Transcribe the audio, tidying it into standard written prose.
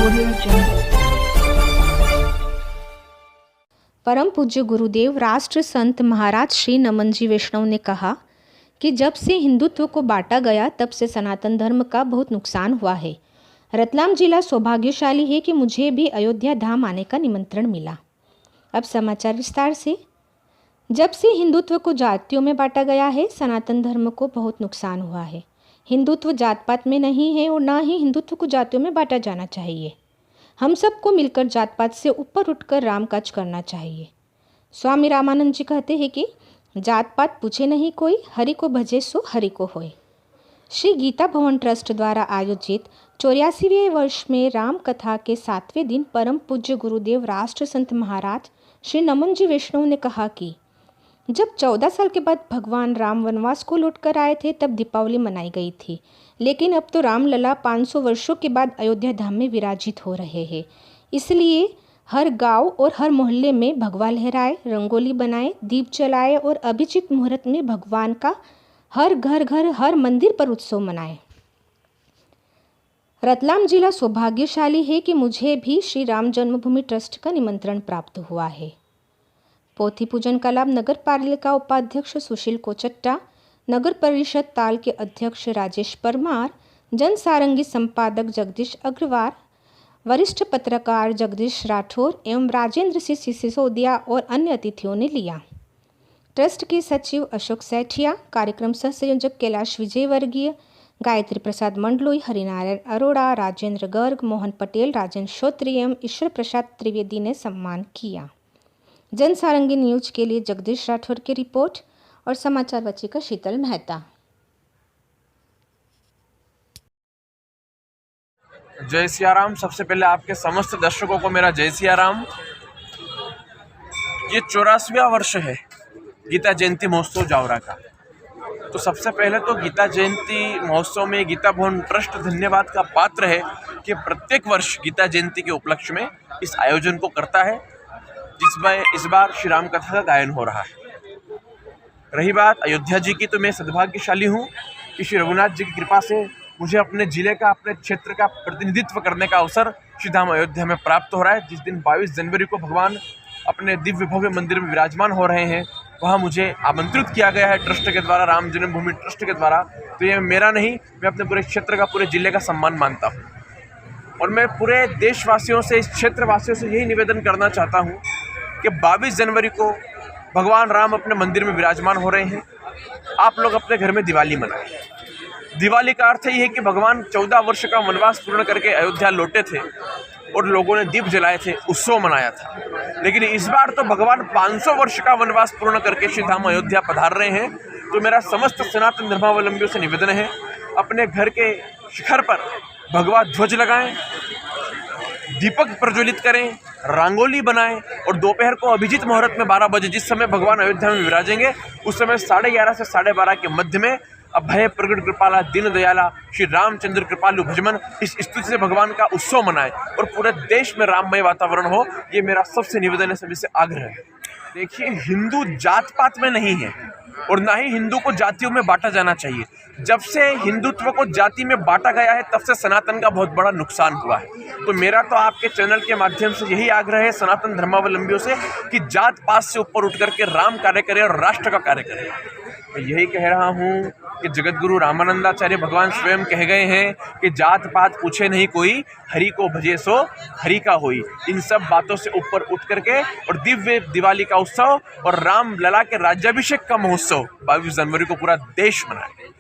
Audio Jungle। परम पूज्य गुरुदेव राष्ट्र संत महाराज श्री नमन जी वैष्णव ने कहा कि जब से हिंदुत्व को बांटा गया तब से सनातन धर्म का बहुत नुकसान हुआ है। रतलाम जिला सौभाग्यशाली है कि मुझे भी अयोध्या धाम आने का निमंत्रण मिला। अब समाचार विस्तार से। जब से हिंदुत्व को जातियों में बांटा गया है, सनातन धर्म को बहुत नुकसान हुआ है। हिंदुत्व जात पात में नहीं है और ना ही हिंदुत्व को जातियों में बांटा जाना चाहिए। हम सबको मिलकर जात पात से ऊपर उठकर राम काज करना चाहिए। स्वामी रामानंद जी कहते हैं कि जात पात पूछे नहीं कोई, हरि को भजे सो हरि को होए। श्री गीता भवन ट्रस्ट द्वारा आयोजित 84वें वर्ष में राम कथा के 7वें दिन परम पूज्य गुरुदेव राष्ट्र संत महाराज श्री नमन जी वैष्णव ने कहा कि जब 14 साल के बाद भगवान राम वनवास को लौटकर आए थे तब दीपावली मनाई गई थी, लेकिन अब तो रामलला 500 वर्षों के बाद अयोध्या धाम में विराजित हो रहे हैं। इसलिए हर गांव और हर मोहल्ले में भगवा लहराए, रंगोली बनाए, दीप जलाए और अभिजीत मुहूर्त में भगवान का हर घर हर मंदिर पर उत्सव मनाए। रतलाम जिला सौभाग्यशाली है कि मुझे भी श्री राम जन्मभूमि ट्रस्ट का निमंत्रण प्राप्त हुआ है। पोथी पूजन का लाभ नगर पालिका उपाध्यक्ष सुशील कोचट्टा, नगर परिषद ताल के अध्यक्ष राजेश परमार, जन सारंगी संपादक जगदीश अग्रवाल, वरिष्ठ पत्रकार जगदीश राठौर एवं राजेंद्र सिंह सिसोदिया और अन्य अतिथियों ने लिया। ट्रस्ट के सचिव अशोक सैठिया, कार्यक्रम सह संयोजक कैलाश विजयवर्गीय, गायत्री प्रसाद मंडलोई, हरिनारायण अरोड़ा, राजेंद्र गर्ग, मोहन पटेल, राजेंद्र श्रोत्री एवं ईश्वर प्रसाद त्रिवेदी ने सम्मान किया। जन सारंगी न्यूज के लिए जगदीश राठौर की रिपोर्ट और समाचार वाचिका शीतल मेहता। जय सिया राम। सबसे पहले आपके समस्त दर्शकों को मेरा जय सिया राम। ये 84वां वर्ष है गीता जयंती महोत्सव जावरा का। तो सबसे पहले तो गीता जयंती महोत्सव में गीता भवन ट्रस्ट धन्यवाद का पात्र है कि प्रत्येक वर्ष गीता जयंती के उपलक्ष्य में इस आयोजन को करता है, जिसमें इस बार श्री राम कथा का गायन हो रहा है। रही बात अयोध्या जी की, तो मैं सद्भाग्यशाली हूँ कि श्री रघुनाथ जी की कृपा से मुझे अपने जिले का, अपने क्षेत्र का प्रतिनिधित्व करने का अवसर श्री धाम अयोध्या में प्राप्त हो रहा है। जिस दिन 22 जनवरी को भगवान अपने दिव्य भव्य मंदिर में विराजमान हो रहे हैं, वहाँ मुझे आमंत्रित किया गया है ट्रस्ट के द्वारा, राम जन्मभूमि ट्रस्ट के द्वारा। तो ये मेरा नहीं, मैं अपने पूरे क्षेत्र का, पूरे जिले का सम्मान मानता हूँ। और मैं पूरे देशवासियों से, इस क्षेत्रवासियों से यही निवेदन करना चाहता हूँ कि 22 जनवरी को भगवान राम अपने मंदिर में विराजमान हो रहे हैं। आप लोग अपने घर में दिवाली मनाएं। दिवाली का अर्थ ये है कि भगवान 14 वर्ष का वनवास पूर्ण करके अयोध्या लौटे थे और लोगों ने दीप जलाए थे, उत्सव मनाया था। लेकिन इस बार तो भगवान 500 वर्ष का वनवास पूर्ण करके श्री धाम अयोध्या पधार रहे हैं। तो मेरा समस्त सनातन धर्मावलंबियों से निवेदन है, अपने घर के शिखर पर भगवा ध्वज लगाएं, दीपक प्रज्वलित करें, रंगोली बनाएं और दोपहर को अभिजीत मुहूर्त में 12 बजे, जिस समय भगवान अयोध्या में विराजेंगे, उस समय 11:30 से 12:30 के मध्य में अभय प्रगट कृपाला दीन दयाला श्री रामचंद्र कृपालु भजमन, इस स्तुति से भगवान का उत्सव मनाएं और पूरे देश में राममय वातावरण हो। ये मेरा सबसे निवेदन है, सभी से आग्रह है। देखिए, हिंदू जात पात में नहीं है और ना ही हिंदू को जातियों में बांटा जाना चाहिए। जब से हिंदुत्व को जाति में बांटा गया है तब से सनातन का बहुत बड़ा नुकसान हुआ है। तो मेरा तो आपके चैनल के माध्यम से यही आग्रह है सनातन धर्मावलंबियों से कि जात पात से ऊपर उठ करके राम कार्य करे और राष्ट्र का कार्य करे। मैं यही कह रहा हूँ कि जगत गुरु रामानंदाचार्य भगवान स्वयं कह गए हैं कि जात पात पूछे नहीं कोई, हरि को भजे सो हरि का होई। इन सब बातों से ऊपर उठ करके और दिव्य दिवाली का उत्सव और राम लला के राज्याभिषेक का महोत्सव 22 जनवरी को पूरा देश मनाए।